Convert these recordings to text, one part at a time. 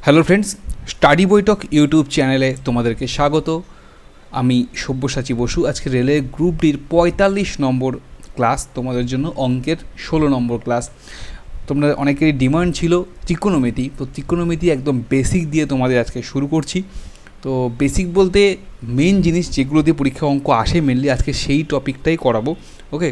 Hello friends, study বৈঠক YouTube চ্যানেলে তোমাদেরকে স্বাগত। আমি সব্যসাচী বসু। আজকে রেলের গ্রুপ ডির ৪৫ নম্বর ক্লাস তোমাদের জন্য, অঙ্কের ১৬ নম্বর ক্লাস। তোমরা অনেকেরই ডিমান্ড ছিল ত্রিকোণমিতি, তো ত্রিকোণমিতি একদম বেসিক দিয়ে তোমাদের আজকে শুরু করছি। তো বেসিক বলতে মেন জিনিস যেগুলো দিয়ে পরীক্ষা অঙ্ক আসে মেনলি, আজকে সেই টপিকটাই করাবো। ওকে,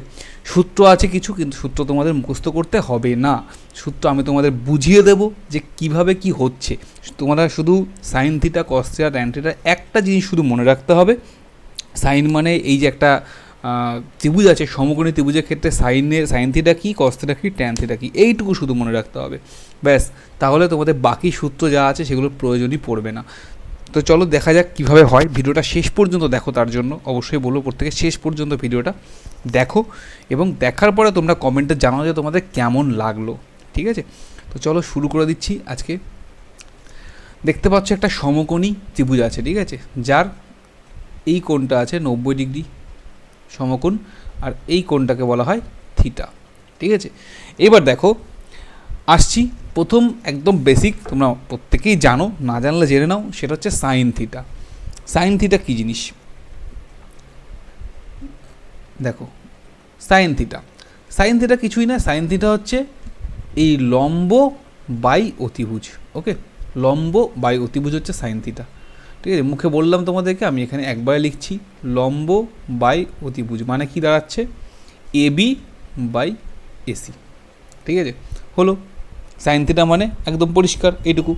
সূত্র আছে কিছু, কিন্তু সূত্র তোমাদের মুখস্থ করতে হবে না। সূত্র আমি তোমাদের বুঝিয়ে দেবো যে কিভাবে কি হচ্ছে। তোমরা শুধু sine theta, cos theta, tan theta একটা জিনিস শুধু মনে রাখতে হবে। সাইন মানে এই যে একটা ত্রিভুজ আছে, সমকোণী ত্রিভুজের ক্ষেত্রে সাইন থিটা কী, কস থিটা কী, ট্যান থিটা কী, এইটুকু শুধু মনে রাখতে হবে। ব্যাস, তাহলে তোমাদের বাকি সূত্র যা আছে সেগুলোর প্রয়োজনই পড়বে না। তো চলো দেখা যাক কীভাবে হয়। ভিডিওটা শেষ পর্যন্ত দেখো, তার জন্য অবশ্যই বলবো প্রত্যেকে শেষ পর্যন্ত ভিডিওটা দেখো, এবং দেখার পরে তোমরা কমেন্টে জানাও যে তোমাদের কেমন লাগলো। ঠিক আছে, তো চলো শুরু করে দিচ্ছি। আজকে দেখতে পাচ্ছ একটা সমকোণী ত্রিভুজ আছে, ঠিক আছে, যার এই কোণটা আছে 90 ডিগ্রি সমকোণ, আর এই কোণটাকে বলা হয় থিটা। ঠিক আছে, এবার দেখো আসছি প্রথম একদম বেসিক, তোমরা প্রত্যেকেই জানো, না জানলে জেনে নাও। সেটা হচ্ছে সাইন থিটা। সাইন থিটা কী জিনিস দেখো। সাইন থিটা, সাইন থিটা কিছুই না। সাইন থিটা হচ্ছে এই লম্ব বাই অতিভুজ। ওকে, লম্ব বাই অতিভুজ হচ্ছে সাইন থিটা। ঠিক আছে, মুখে বললাম তোমাদেরকে, আমি এখানে একবারে লিখছি। লম্ব বাই অতিভুজ মানে কি দাঁড়াচ্ছে? AB by AC. ঠিক আছে, হলো সাইন থিটা মানে একদম পরিষ্কার এইটুকু।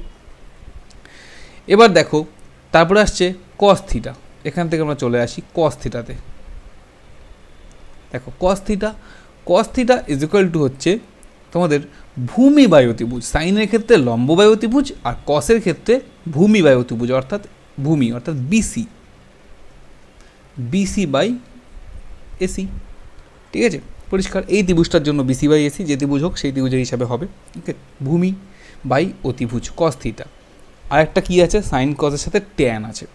এবার দেখো তারপরে আসছে কস থিটা। এখান থেকে আমরা চলে আসি কস থিটাতে। দেখো cos theta, cos theta is equal to হচ্ছে তোমাদের ভূমি বাই অতিভুজ। সাইনের ক্ষেত্রে লম্ব বাই অতিভুজ, আর কসের ক্ষেত্রে ভূমি বাই অতিভুজ, অর্থাৎ ভূমি অর্থাৎ বিসি, বিসি বাই এসি। ঠিক আছে, পরিষ্কার। এই ত্রিভুজটার জন্য বিসি বাই এসি, যে ত্রিভুজ হোক সেই ত্রিভুজের হিসাবে হবে। ওকে, ভূমি বাই অতিভুজ কস থিটা। আরেকটা কী আছে? সাইন কসের সাথে ট্যান আছে।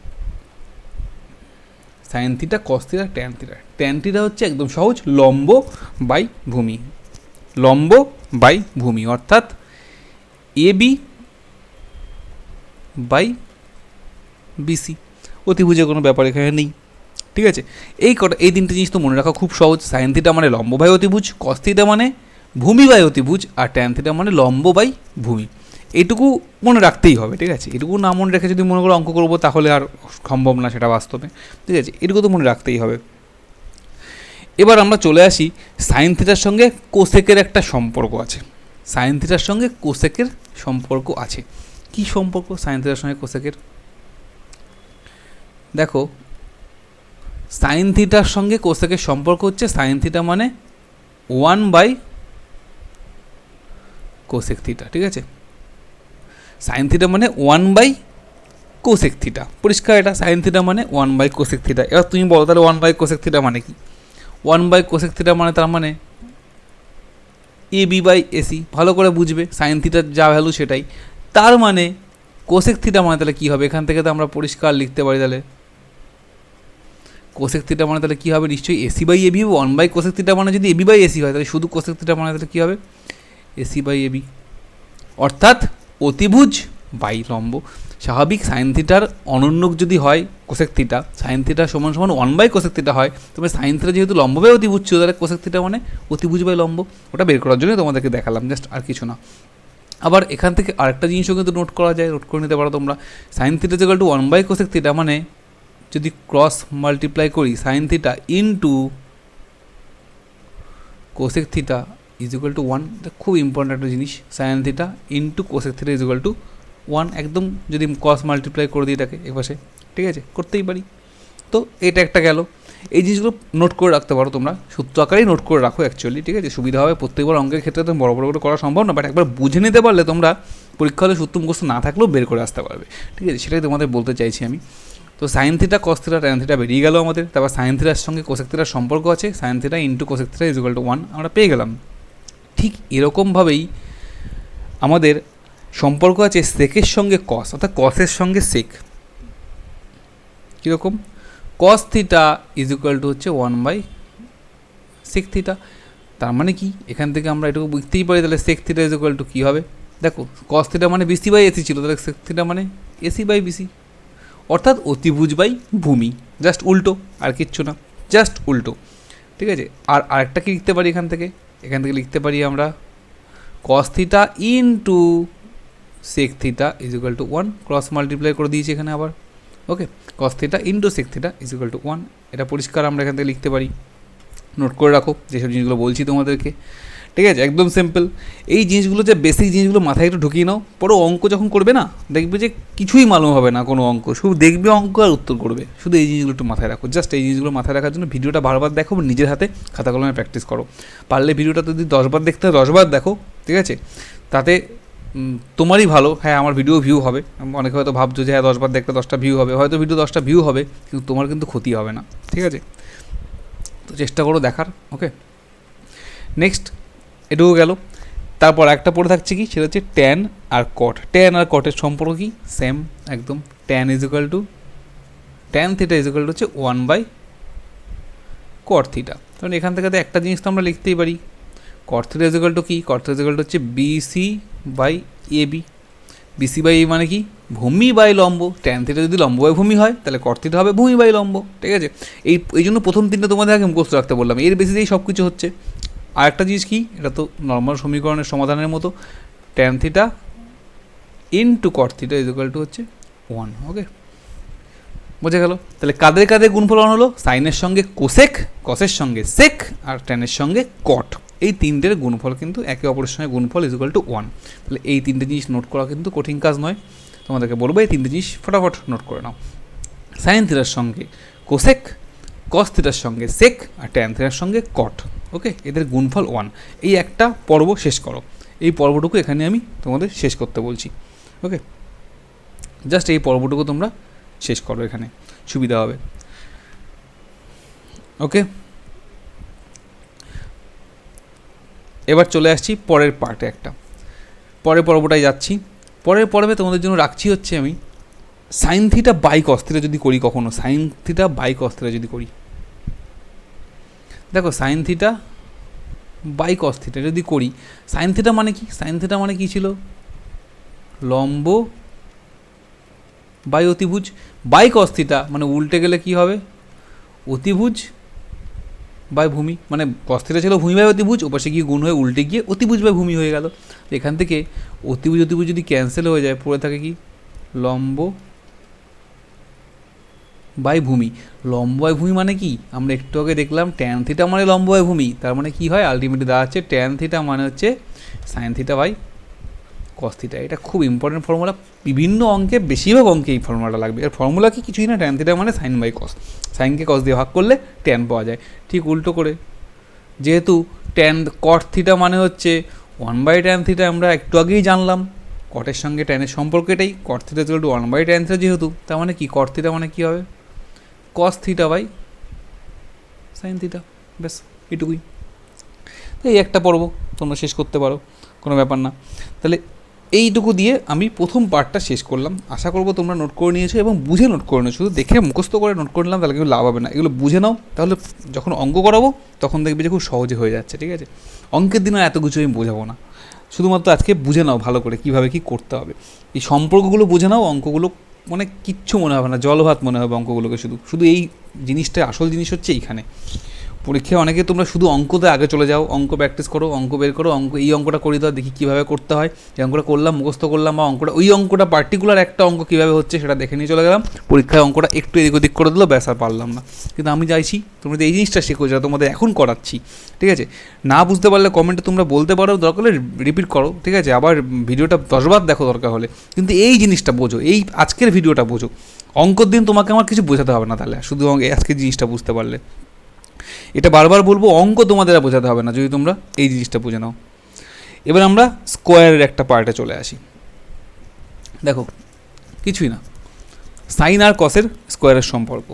Sine theta, cos theta, tan theta. Tan theta হচ্ছে একদম সহজ, লম্ব বাই ভূমি, লম্ব বাই ভূমি, অর্থাৎ এবি বাই বিসি। অতিভুজের কোনো ব্যাপার এখানে নেই। ঠিক আছে, এই তিনটে জিনিস তো মনে রাখা খুব সহজ। সাইন থিটা মানে লম্ব বাই অতিভুজ, কস থিটা মানে ভূমি বাই অতিভুজ, আর ট্যান থিটা মানে লম্ব বাই ভূমি। এইটুকু মনে রাখতেই হবে। ঠিক আছে, এটুকু না মনে রেখে যদি মনে করো অঙ্ক করবো, তাহলে আর সম্ভব না সেটা বাস্তবে। ঠিক আছে, এটুকু তো মনে রাখতেই হবে। এবার আমরা চলে আসি সাইন থিটার সঙ্গে কোসেকের একটা সম্পর্ক আছে। সাইন থিটার সঙ্গে কোসেকের সম্পর্ক আছে। কি সম্পর্ক সাইন থিটার সঙ্গে কোসেকের? দেখো, সাইন থিটার সঙ্গে কোসেকের সম্পর্ক হচ্ছে, সাইন থিটা মানে 1 বাই কোসেক থিটা। ঠিক আছে, সাইন থিটা মানে 1 বাই কোসেক থিটা। পরিষ্কার এটা, সাইন থিটা মানে 1 বাই কোসেক থিটা। এবার তুমি বলো তাহলে 1 বাই কোসেক থিটা মানে কি? 1 বাই কোসেক থিটা মানে তার মানে এবি বাই এসি। ভালো করে বুঝবে, সাইন থিটার যা ভ্যালু সেটাই। তার মানে কোসেক থিটা মানে তাহলে কী হবে? এখান থেকে তো আমরা পরিষ্কার লিখতে পারি, তাহলে কোসেক থিটা মানে তাহলে কী হবে? নিশ্চয়ই এসি বাই এবি হবে। 1 বাই কোসেক থিটা মানে যদি এবি বাই এসি হয়, তাহলে শুধু কোসেক থিটা মানে তাহলে কী হবে? এসি বাই এবি, অর্থাৎ অতিভুজ বাই লম্ব। স্বাভাবিক সাইন থিটার অনন্য যদি হয় কোসেক থিটা, সাইন থিটা সমান সমান 1 বাই কোসেক থিটা হয়, তবে সাইন থিটা যেহেতু লম্ব বাই অতিভুজ ছিল, তাহলে কোসেক থিটা মানে অতিভুজ বাই লম্ব। ওটা বের করার জন্য তোমাদেরকে দেখালাম, জাস্ট, আর কিছু না। আবার এখান থেকে আরেকটা জিনিসও কিন্তু নোট করা যায়, নোট করে নিতে পারো তোমরা। Sine theta equal to 1 by cosec theta মানে যদি ক্রস মাল্টিপ্লাই করি sine theta into cosec theta is equal to 1। খুব ইম্পর্ট্যান্ট একটা জিনিস, sine theta into cosec theta is equal to 1। একদম যদি ক্রস মাল্টিপ্লাই করে দিই এটাকে এপাশে, ঠিক আছে, করতেই পারি। তো এটা একটা গেল। এই জিনিসগুলো নোট করে রাখতে পারো তোমরা, সূত্র আকারেই নোট করে রাখো অ্যাকচুয়ালি। ঠিক আছে, সুবিধা হবে। প্রত্যেকবার অঙ্কের ক্ষেত্রে তো বড় বড় করে করা সম্ভব না, বাট একবার বুঝে নিতে পারলে তোমরা পরীক্ষা হলে সূত্র মুখস্থ না থাকলেও বের করে আসতে পারবে। ঠিক আছে, সেটাই তোমাদের বলতে চাইছি আমি। তো sine theta, cos theta, tan theta বেরিয়ে গেল আমাদের। তারপর সাইন থিটার সঙ্গে কোসেক থিটার সম্পর্ক আছে, sign theta into cosec theta is equal to 1 আমরা পেয়ে গেলাম। ঠিক এরকমভাবেই আমাদের সম্পর্ক আছে সেকের সঙ্গে কস, অর্থাৎ কসের সঙ্গে সেক। কীরকম? Cos theta is equal to হচ্ছে 1 বাই সেক থিটা। তার মানে কি? এখান থেকে আমরা এটুকু বুঝতেই পারি, তাহলে sec theta is equal to কী হবে? দেখো কস থিটা মানে বিসি বাই এসি ছিল, তাহলে সেক থিটা মানে এসি বাই বিসি, অর্থাৎ অতিভুজ বাই ভূমি, জাস্ট উল্টো, আর কিচ্ছু না, জাস্ট উল্টো। ঠিক আছে, আর আরেকটা কি লিখতে পারি এখান থেকে লিখতে পারি আমরা cos theta into sec theta is equal to 1, cross multiply করে দিয়েছি এখানে আবার। Okay, cos theta into sec theta is equal to 1, এটা পরিষ্কার আমরা এখান থেকে লিখতে পারি। নোট করে রাখো যেসব জিনিসগুলো বলছি তোমাদেরকে, ঠিক আছে, একদম সিম্পল। এই জিনিসগুলো, যে বেসিক জিনিসগুলো মাথায় একটু ঢুকিয়ে নাও, পরে অঙ্ক যখন করবে না দেখবে যে কিছুই মালুম হবে না কোনো অঙ্ক, শুধু দেখবে অঙ্ক আর উত্তর করবে। শুধু এই জিনিসগুলো একটু মাথায় রাখো, জাস্ট এই জিনিসগুলো মাথায় রাখার জন্য ভিডিওটা বারবার দেখো, নিজের হাতে খাতা কলমে প্র্যাকটিস করো। পারলে ভিডিওটা যদি 10 বার দেখতে হয় 10 বার দেখো, ঠিক আছে, তাতে তোমারই ভালো। হ্যাঁ, আমার ভিডিও ভিউ হবে, অনেকে হয়তো ভাবছো যে হ্যাঁ 10 বার দেখলে 10টা ভিউ হবে, হয়তো ভিডিও 10টা ভিউ হবে, কিন্তু তোমার কিন্তু ক্ষতি হবে না, ঠিক আছে। তো চেষ্টা করো দেখার। ওকে, নেক্সট এটুকু গেল। তারপর একটা পড়ে থাকছে কি, সেটা হচ্ছে ট্যান আর কট। ট্যান আর কটের সম্পর্ক কি, সেম একদম। Tan is equal two tan theta is equal to হচ্ছে 1 বাই কট থিটা। কারণ এখান থেকে তো একটা জিনিস তো আমরা লিখতেই পারি, cot theta is equal to কি, cot theta is equal to হচ্ছে BC by AB. BC by AB মানে কি, ভূমি বাই লম্ব। ট্যান থিটা যদি লম্ব বাই ভূমি হয় তাহলে কট থিটা হবে ভূমি বাই লম্ব, ঠিক আছে। এই জন্য প্রথম তিনটা তোমাদের আগে মুখস্থ রাখতে বললাম, এর বেসিসেই সব কিছু হচ্ছে। আর একটা জিনিস কি, এটা তো নর্মাল সমীকরণের সমাধানের মতো, tan theta into caught theta is equal to হচ্ছে 1। ওকে, বোঝা গেল। তাহলে কাদের কাদের গুণফল হলো, সাইনের সঙ্গে কোসেক, কসের সঙ্গে সেক, আর ট্যানের সঙ্গে কট। এই তিনটের গুণফল কিন্তু একে অপরের সঙ্গে গুণফল ইজ ইকুয়াল টু 1। তাহলে এই তিনটে জিনিস নোট করা কিন্তু কঠিন কাজ নয়, তোমাদেরকে বলবো এই তিনটে জিনিস ফটাফট নোট করে নাও। সাইন থিটার সঙ্গে কোসেক, কস থিটার সঙ্গে সেক, আর ট্যান থিটার সঙ্গে কট। ওকে, এদের গুণফল 1। এই একটা পর্ব শেষ করো, এই পর্বটুকু এখানে আমি তোমাদের শেষ করতে বলছি। ওকে, জাস্ট এই পর্বটুকু তোমরা শেষ করো, এখানে সুবিধা হবে। ওকে, এবার চলে আসছি পরের পার্টে, একটা পরের পর্বটায় যাচ্ছি। পরের পর্বে তোমাদের জন্য রাখছি হচ্ছে আমি sine theta by cos theta যদি করি, কখনো sine theta by cos theta যদি করি, দেখো sine theta by cos theta যদি করি, সাইন থিটা মানে কি, সাইন থিটা মানে কি ছিল, লম্ব বাই অতিভুজ। বাই কস থিটা মানে উল্টে গেলে কি হবে, অতিভুজ বাই ভূমি। মানে কস থিটা ছিল ভূমি বাই অতিভুজ, ওপাশে গিয়ে গুণ হয়ে উল্টে গিয়ে অতিভুজ বাই ভূমি হয়ে গেল। এখান থেকে অতিভুজ অতিভুজ যদি ক্যান্সেল হয়ে যায়, পড়ে থাকে কি, লম্ব বাই ভূমি। লম্ব বাই ভূমি মানে কি, আমরা একটু আগে দেখলাম ট্যান থিটা মানে লম্ব বাই ভূমি, তার মানে কি হয়, আলটিমেটলি দাঁড়াচ্ছে ট্যান থিটা মানে হচ্ছে sine theta by cos theta. এটা খুব ইম্পর্টেন্ট ফর্মুলা, বিভিন্ন অঙ্কে, বেশিরভাগ অঙ্কে এই ফর্মুলাটা লাগবে। এর ফর্মুলা কি, কিছুই না, ট্যান থিটা মানে সাইন বাই কস, সাইনকে কস দিয়ে ভাগ করলে ট্যান পাওয়া যায়। ঠিক উল্টো করে, যেহেতু ট্যান কট থিটা মানে হচ্ছে 1 বাই ট্যান থিটা, আমরা একটু আগেই জানলাম কটের সঙ্গে ট্যানের সম্পর্ক এটাই, cot theta is equal to 1 by tan theta, যেহেতু তার মানে কি, কট থিটা মানে কী হবে, cos theta by sine theta, ব্যাস এটুকুই। তো এই একটা পর্ব তোমরা শেষ করতে পারো, কোনো ব্যাপার না। তাহলে এইটুকু দিয়ে আমি প্রথম পার্টটা শেষ করলাম। আশা করবো তোমরা নোট করে নিয়েছো এবং বুঝে নোট করে নিয়েছো। শুধু দেখে মুখস্থ করে নোট করে নিলাম তাহলে কিন্তু লাভ হবে না, এগুলো বুঝে নাও, তাহলে যখন অঙ্ক করাবো তখন দেখবে যে খুব সহজে হয়ে যাচ্ছে, ঠিক আছে। অঙ্কের দিনে এত কিছু আমি বোঝাবো না, শুধুমাত্র আজকে বুঝে নাও ভালো করে কীভাবে কী করতে হবে। এই সম্পর্কগুলো বুঝে নাও, অঙ্কগুলো মানে কিচ্ছু মনে হবে না, জলভাত মনে হবে অঙ্কগুলোকে। শুধু শুধু এই জিনিসটা, আসল জিনিস হচ্ছে এইখানে। পরীক্ষায় অনেকে তোমরা শুধু অঙ্কতে আগে চলে যাও, অঙ্ক প্র্যাকটিস করো, অঙ্ক বের করো, অঙ্ক এই অঙ্কটা করে দাও দেখি কীভাবে করতে হয়, এই অঙ্কটা করলাম মুখস্থ করলাম, বা অঙ্কটা ওই অঙ্কটা পার্টিকুলার একটা অঙ্ক কীভাবে হচ্ছে সেটা দেখে নিয়ে চলে গেলাম, পরীক্ষায় অঙ্কটা একটু এদিক ওদিক করে দিলো, ব্যাস আর পারলাম না। কিন্তু আমি চাইছি তোমরা এই জিনিসটা শেখো, যেটা তোমাদের এখন করাচ্ছি, ঠিক আছে। না বুঝতে পারলে কমেন্টে তোমরা বলতে পারো, দরকার হলে রিপিট করো, ঠিক আছে, আবার ভিডিওটা 10 বার দেখো দরকার হলে, কিন্তু এই জিনিসটা বোঝো, এই আজকের ভিডিওটা বোঝো। অঙ্কর দিন তোমাকে আমার কিছু বোঝাতে হবে না, তাহলে শুধু আজকের জিনিসটা বুঝতে পারলে। এটা বারবার বলবো, অঙ্ক তোমাদের বোঝাতে হবে না যদি তোমরা এই জিনিসটা বুঝে নাও। এবার আমরা স্কোয়ারের একটা পার্টে চলে আসি। দেখো কিছুই না, সাইন আর কসের স্কোয়ারের সম্পর্ক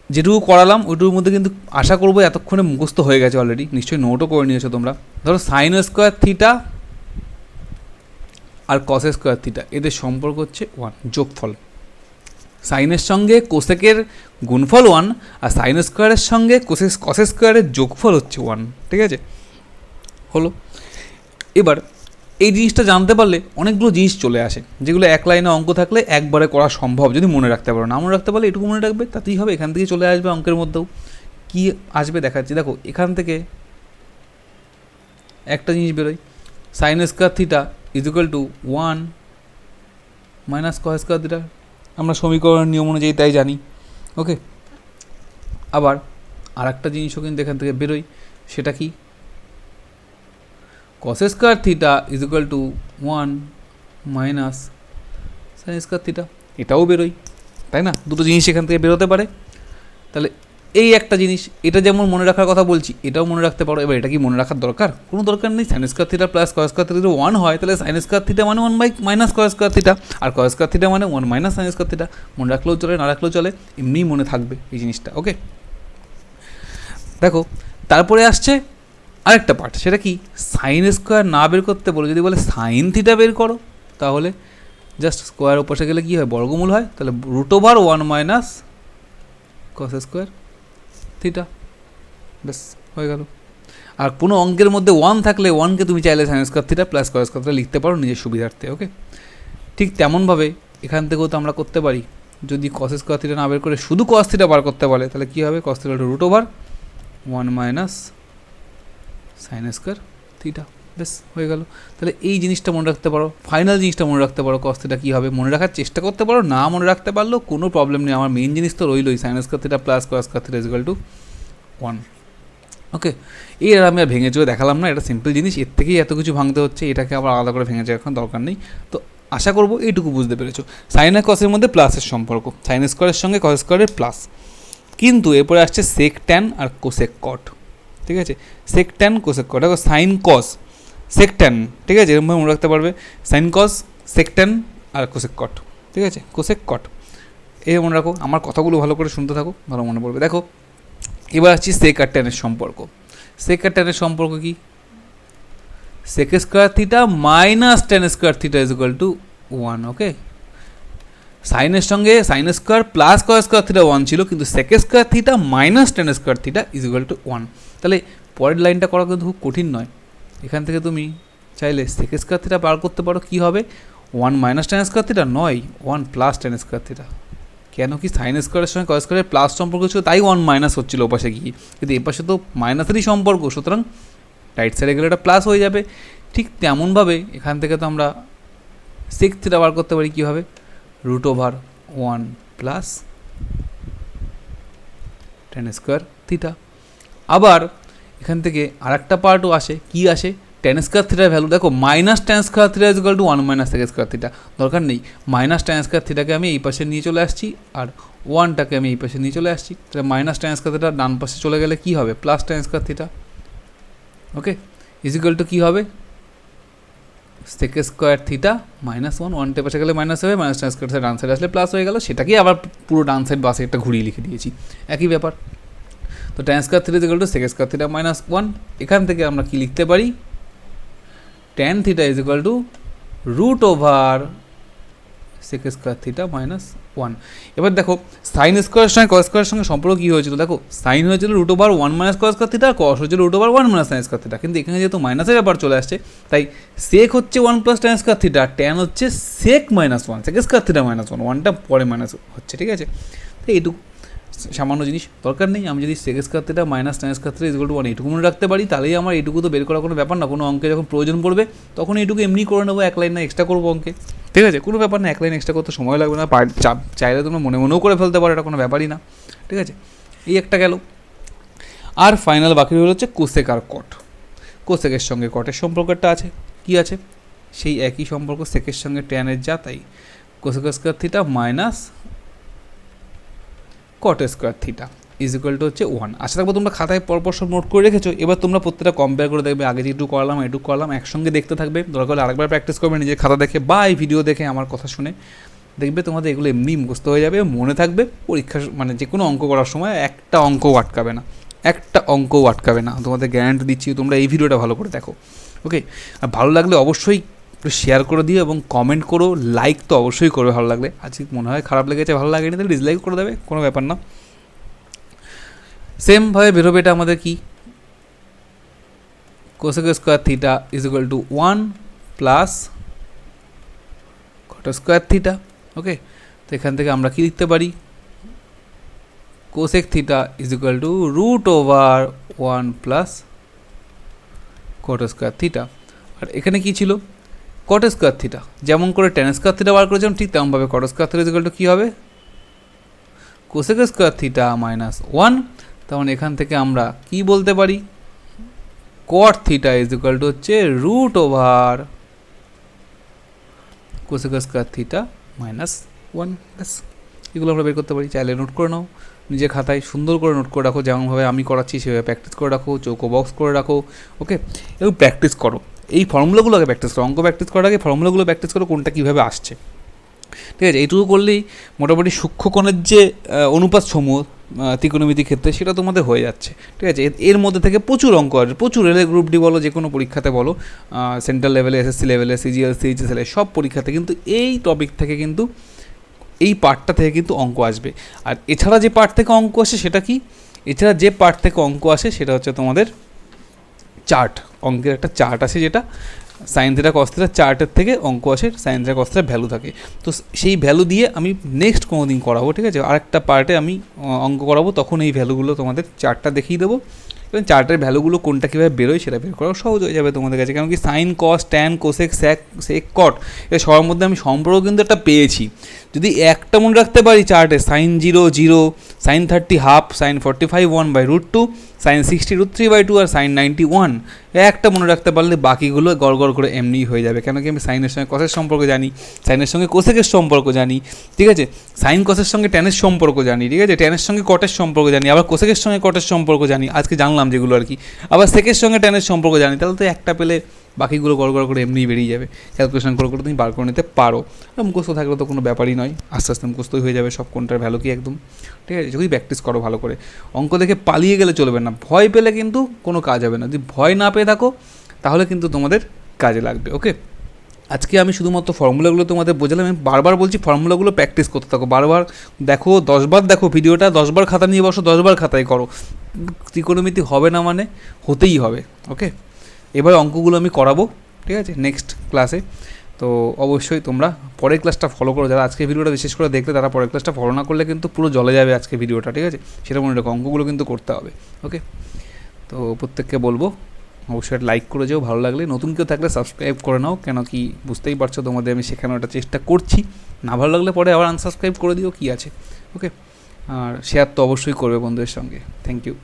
যেটুকু করালাম ওইটুকুর মধ্যে কিন্তু আশা করবো এতক্ষণে মুখস্থ হয়ে গেছে অলরেডি, নিশ্চয়ই নোটও করে নিয়েছো তোমরা। ধরো সাইন স্কোয়ার থিটা আর কসের স্কোয়ার থিটা, এদের সম্পর্ক হচ্ছে 1, যোগফল। সাইনের সঙ্গে কোসেকের গুণফল 1, আর সাইন স্কোয়ারের সঙ্গে কসের স্কোয়ারের যোগফল হচ্ছে 1, ঠিক আছে। হলো, এবার এই জিনিসটা জানতে পারলে অনেকগুলো জিনিস চলে আসে, যেগুলো এক লাইনে অঙ্ক থাকলে একবারে করা সম্ভব যদি মনে রাখতে পারো। না মনে রাখতে পারলে এটুকু মনে রাখবে, তাতেই হবে। এখান থেকে চলে আসবে অঙ্কের মধ্যেও কী আসবে দেখাচ্ছি। দেখো এখান থেকে একটা জিনিস বেরোয়, sign square theta is equal to 1 minus cos square theta. আমরা সমীকরণের নিয়ম অনুযায়ী তাই জানি। ওকে, আবার আর একটা জিনিসও কিন্তু এখান থেকে বেরোয়, সেটা কি, কস square theta is equal to 1 minus sine square theta, এটাও বেরোয়, তাই না? দুটো জিনিস এখান থেকে বেরোতে পারে। তাহলে এই একটা জিনিস, এটা যেমন মনে রাখার কথা বলছি, এটাও মনে রাখতে পারো। এবার এটা কি মনে রাখার দরকার? কোনো দরকার নেই। Sine square theta plus cos square theta যদি 1 হয়, তাহলে সাইন স্কোয়ার থিটা মানে 1 by minus cos square theta, আর কস স্কোয়ার থিটা মানে 1 মাইনাস সাইন স্কোয়ার থিটা। মনে রাখলেও চলে, না রাখলেও চলে, এমনিই মনে থাকবে এই জিনিসটা। ওকে, দেখো তারপরে আসছে আরেকটা পার্ট, সেটা কি, সাইন স্কোয়ার না বের করতে বলে যদি বলে সাইন থিটা বের করো, তাহলে জাস্ট স্কোয়ার ওপাশে গেলে কী হয়, বর্গমূল হয়। তাহলে root over 1 minus cos square theta, ব্যাস হয়ে গেল। আর কোনো অঙ্কের মধ্যে 1 থাকলে 1কে তুমি চাইলে sign square theta plus cos square theta লিখতে পারো নিজের সুবিধার্থে। ওকে, ঠিক তেমনভাবে এখান থেকেও তো আমরা করতে পারি। যদি কস স্কোয়ার থিটা না বের করে শুধু কস থিটা বার করতে বলে, তাহলে কী হবে, cos theta root over 1 minus sine square theta, বেশ হয়ে গেল। তাহলে এই জিনিসটা মনে রাখতে পারো, ফাইনাল জিনিসটা মনে রাখতে পারো, কস থিটা কী হবে মনে রাখার চেষ্টা করতে পারো। না মনে রাখতে পারলেও কোনো প্রবলেম নেই, আমার মেইন জিনিস তো রইলই, sine square theta plus cos square theta is equal to 1। Okay, এর আমি আর ভেঙে চলে দেখালাম না, এটা সিম্পল জিনিস, এর থেকেই এত কিছু ভাঙতে হচ্ছে, এটাকে আবার আলাদা করে ভেঙে যাওয়ার এখন দরকার নেই। তো আশা করবো এইটুকু বুঝতে পেরেছো। সাইন আর কসের মধ্যে প্লাসের সম্পর্ক, সাইন স্কোয়ারের সঙ্গে কস স্কোয়ারের প্লাস। কিন্তু এরপরে আসছে সেক ট্যান আর কোসেক কট, ঠিক আছে? সেক ট্যান কোসেক কট, দেখো সাইন কস সেক ট্যান, ঠিক আছে, এরকমভাবে মনে রাখতে পারবে, সাইন কস সেক ট্যান আর কোসেক কট, ঠিক আছে, কোসেক কট, এই মনে রাখো। আমার কথাগুলো ভালো করে শুনতে থাকো, ভালো মনে পড়বে। দেখো এবার আসছি সেক আর ট্যানের সম্পর্ক। সেক আর ট্যানের সম্পর্ক কি, sec square theta minus tan square theta is equal to 1। Okay, সাইনের সঙ্গে sine square plus cos square theta 1 ছিল, কিন্তু sec square theta minus tan square theta is equal to 1। তাহলে পরের লাইনটা করা কিন্তু খুব কঠিন নয়। এখান থেকে তুমি চাইলে সেক স্কোয়ার থিটা বার করতে পারো, কী হবে, 1 মাইনাস ট্যান স্কোয়ার থিটা নয়, 1 প্লাস ট্যান স্কোয়ার থিটা। কেন কি, সাইন স্কোয়ারের সঙ্গে কস স্কোয়ারের প্লাস সম্পর্ক ছিল, তাই 1 মাইনাস হচ্ছিলো ওপাশে গিয়ে, কিন্তু এপাশে তো মাইনাসেরই সম্পর্ক, সুতরাং রাইট সাইডে গেলে এটা প্লাস হয়ে যাবে। ঠিক তেমনভাবে এখান থেকে তো আমরা সেক থিটা বার করতে পারি, কীভাবে, root over 1 plus tan square theta. আবার এখান থেকে আর একটা পার্টও আসে, কি আসে, ট্যান স্কোয়ার থিটার ভ্যালু দেখো, minus tan square theta is equal to 1 minus sec square theta, দরকার নেই, মাইনাস ট্যান স্কোয়ার থিটাকে আমি এই পাশে নিয়ে চলে আসছি, আর 1টাকে আমি এই পাশে নিয়ে চলে আসছি। তাহলে মাইনাস ট্যান স্কোয়ার থিটা ডান পাশে চলে গেলে কী হবে, plus tan square theta. Okay, is equal to কী হবে, সেক স্কোয়ার থিটা মাইনাস 1, 1টার পাশে গেলে মাইনাস হবে, মাইনাস ট্যান স্কোয়ার থিটা ডান সাইড আসলে প্লাস হয়ে গেল, সেটাকেই আবার পুরো ডান সাইড বাসে একটা ঘুরিয়ে লিখে দিয়েছি, একই ব্যাপার। তো tan square theta is equal to sec square theta minus 1। এখান থেকে আমরা কি লিখতে পারি, tan theta is equal to root over sec square theta minus 1। এবার দেখো সাইন স্কোয়ারের সঙ্গে কস স্কোয়ারের সঙ্গে সম্পর্ক কী হয়েছিল, দেখো সাইন হয়েছিল root over 1 minus cos square theta, আর কস হয়েছিল root over 1 minus sine square theta, কিন্তু এখানে যেহেতু মাইনাসের ব্যাপার চলে আসছে, তাই সেক হচ্ছে 1 plus tan square theta, tan হচ্ছে sec minus 1, sec square theta minus 1, 1টা পরে মাইনাস হচ্ছে, ঠিক আছে? তো এইটুকু সামান্য জিনিস, দরকার নেই। আমি যদি sec square theta minus tan square theta is equal to 1 এইটুকু মনে রাখতে পারি, তাহলেই আমার এইটুকু তো বের করার কোনো ব্যাপার না। কোনো অঙ্কে যখন প্রয়োজন পড়বে তখন এইটুকু এমনি করে নেবো, এক লাইন না এক্সট্রা করবো অঙ্কে, ঠিক আছে, কোনো ব্যাপার না, এক লাইন এক্সট্রা করতে সময় লাগবে না, চাইলে তোমরা মনে মনেও করে ফেলতে পারো, এটা কোনো ব্যাপারই না, ঠিক আছে? এই একটা গেল। আর ফাইনাল বাকি রইল হচ্ছে কোসেক আর কট। কোসেকের সঙ্গে কটের সম্পর্কটা আছে, কি আছে, সেই একই সম্পর্ক, সেকের সঙ্গে ট্যানের যা তাই, cosec square theta minus caught square theta is equal to হচ্ছে 1। আশা রাখবো তোমরা খাতায় পরপর সব নোট করে রেখেছো। এবার তোমরা প্রত্যেকটা কম্পেয়ার করে দেখবে, আগে যেটুকু করলাম এটুকু করলাম, একসঙ্গে দেখতে থাকবে, দরকার হলে আরেকবার প্র্যাকটিস করবে নিজের খাতা দেখে বা এই ভিডিও দেখে আমার কথা শুনে, দেখবে তোমাদের এগুলো এমনি মুখস্থ হয়ে যাবে, মনে থাকবে। পরীক্ষা মানে যে কোনো অঙ্ক করার সময় একটা অঙ্কও আটকাবে না, একটা অঙ্কও আটকাবে না, তোমাদের গ্যারান্টি দিচ্ছি। তোমরা এই ভিডিওটা ভালো করে দেখো, ওকে? আর ভালো লাগলে অবশ্যই শেয়ার করে দিও এবং কমেন্ট করো, লাইক তো অবশ্যই করবে ভালো লাগলে। আজকে মনে হয় খারাপ লেগেছে, ভালো লাগেনি, তাহলে ডিসলাইক করে দেবে, কোনো ব্যাপার না। সেমভাবে বেরোবে এটা আমাদের কি, cosec square theta is equal to 1 plus cot square theta. Okay, তো এখান থেকে আমরা কি লিখতে পারি, cosec theta is equal to root over 1 plus cot square theta. আর এখানে কি ছিল, কট স্কোয়ার থিটা, যেমন করে ট্যান স্কোয়ার থিটা বার করেছিলাম ঠিক তেমনভাবে cot square theta is equal to কী হবে, কোসেক স্কোয়ার থিটা মাইনাস 1। তখন এখান থেকে আমরা কি বলতে পারি, cot theta is equal to হচ্ছে root over cosec square theta minus 1। ব্যাস, এগুলো আমরা বের করতে পারি। চাইলে নোট করে নাও নিজের খাতায়, সুন্দর করে নোট করে রাখো, যেমনভাবে আমি করাচ্ছি সেভাবে প্র্যাকটিস করে রাখো, চৌকো বক্স করে রাখো। ওকে, এবং প্র্যাকটিস করো, এই ফর্মুলাগুলো আগে প্র্যাকটিস করো, অঙ্ক প্র্যাকটিস করার আগে ফর্মুলাগুলো প্র্যাকটিস করো, কোনটা কীভাবে আসছে। ঠিক আছে, এইটুকু করলেই মোটামুটি সূক্ষ্মকোণের যে অনুপাত সমূহ ত্রিকোণমিতির ক্ষেত্রে সেটা তোমাদের হয়ে যাচ্ছে। ঠিক আছে, এর মধ্যে থেকে প্রচুর অঙ্ক আসবে, প্রচুর রেলের গ্রুপ ডি বলো, যে কোনো পরীক্ষাতে বলো, সেন্ট্রাল লেভেলে, এসএসসি লেভেলে, সিজিএল, সিএইচএসএল সব পরীক্ষাতে কিন্তু এই টপিক থেকে কিন্তু এই পার্টটা থেকে কিন্তু অঙ্ক আসবে। আর এছাড়া যে পার্ট থেকে অঙ্ক আসে সেটা কি, এছাড়া যে পার্ট থেকে অঙ্ক আসে সেটা হচ্ছে তোমাদের চার্ট, অঙ্কের একটা চার্ট আছে যেটা সাইন থিটা কস থিটা, চার্টের থেকে অঙ্ক আসে, sine theta cos theta value থাকে। তো সেই ভ্যালু দিয়ে আমি নেক্সট কোনো দিন করাবো। ঠিক আছে, আরেকটা পার্টে আমি অঙ্ক করাবো, তখন এই ভ্যালুগুলো তোমাদের চার্টটা দেখিয়ে দেবো, এবং চার্টের ভ্যালুগুলো কোনটা কীভাবে বেরোয় সেটা বের করা সহজ হয়ে যাবে তোমাদের কাছে। কারণ কি sine cos tan cosec sec cot এর সবার মধ্যে আমি সম্পর্ক কিন্তু একটা পেয়েছি। যদি একটা মনে রাখতে পারি চার্টে, sine 0 0, sine 30 half, sine 45 1/√2, sine 60 √3/2 আর সাইন 90 1, একটা মনে রাখতে পারলে বাকিগুলো গড় করে এমনিই হয়ে যাবে। কেন কি আমি সাইনের সঙ্গে কসের সম্পর্ক জানি, সাইনের সঙ্গে কোসেকের সম্পর্ক জানি। ঠিক আছে, সাইন কসের সঙ্গে ট্যানের সম্পর্ক জানি। ঠিক আছে, ট্যানের সঙ্গে কটের সম্পর্ক জানি, আবার কোসেকের সঙ্গে কটের সম্পর্ক জানি, আজকে জানলাম যেগুলো আর কি। আবার সেকের সঙ্গে ট্যানের সম্পর্ক জানি, তাহলে তো একটা পেলে বাকিগুলো গড় করে এমনিই বেরিয়ে যাবে। ক্যালকুলেশন করে তুমি বার করে নিতে পারো। আর মুখস্থ থাকলে তো কোনো ব্যাপারই নয়, আস্তে আস্তে মুখস্থই হয়ে যাবে সব, কোনটার ভ্যালু কি একদম। ঠিক আছে, যদি প্র্যাকটিস করো ভালো করে, অঙ্ক দেখে পালিয়ে গেলে চলবে না, ভয় পেলে কিন্তু কোনো কাজ হবে না। যদি ভয় না পেয়ে থাকো তাহলে কিন্তু তোমাদের কাজে লাগবে। ওকে, আজকে আমি শুধুমাত্র ফর্মুলাগুলো তোমাদের বোঝালাম। আমি বারবার বলছি ফর্মুলাগুলো প্র্যাকটিস করতে থাকো, বারবার দেখো, 10 বার দেখো ভিডিওটা, 10 বার খাতা নিয়ে বসো, 10 বার খাতায় করো। ত্রিকোণমিতি হবে না মানে হতেই হবে। ওকে, এবার অঙ্কগুলো আমি করাবো, ঠিক আছে, নেক্সট ক্লাসে। তো অবশ্যই তোমরা পরের ক্লাসটা ফলো করো, যারা আজকে ভিডিওটা বিশেষ করে দেখলে তারা পরের ক্লাসটা ফলো না করলে কিন্তু পুরো জলে যাবে আজকে ভিডিওটা। ঠিক আছে, সেটা মনে রাখো, অঙ্কগুলো কিন্তু করতে হবে। ওকে, তো প্রত্যেককে বলবো অবশ্যই একটা লাইক করে যাও, ভালো লাগলে। নতুন কেউ থাকলে সাবস্ক্রাইব করে নাও, কেন কি বুঝতেই পারছো তোমাদের আমি শেখানোর একটা চেষ্টা করছি। না ভালো লাগলে পরে আবার আনসাবস্ক্রাইব করে দিও, কী আছে। ওকে, আর শেয়ার তো অবশ্যই করবে বন্ধুদের সঙ্গে। Thank you.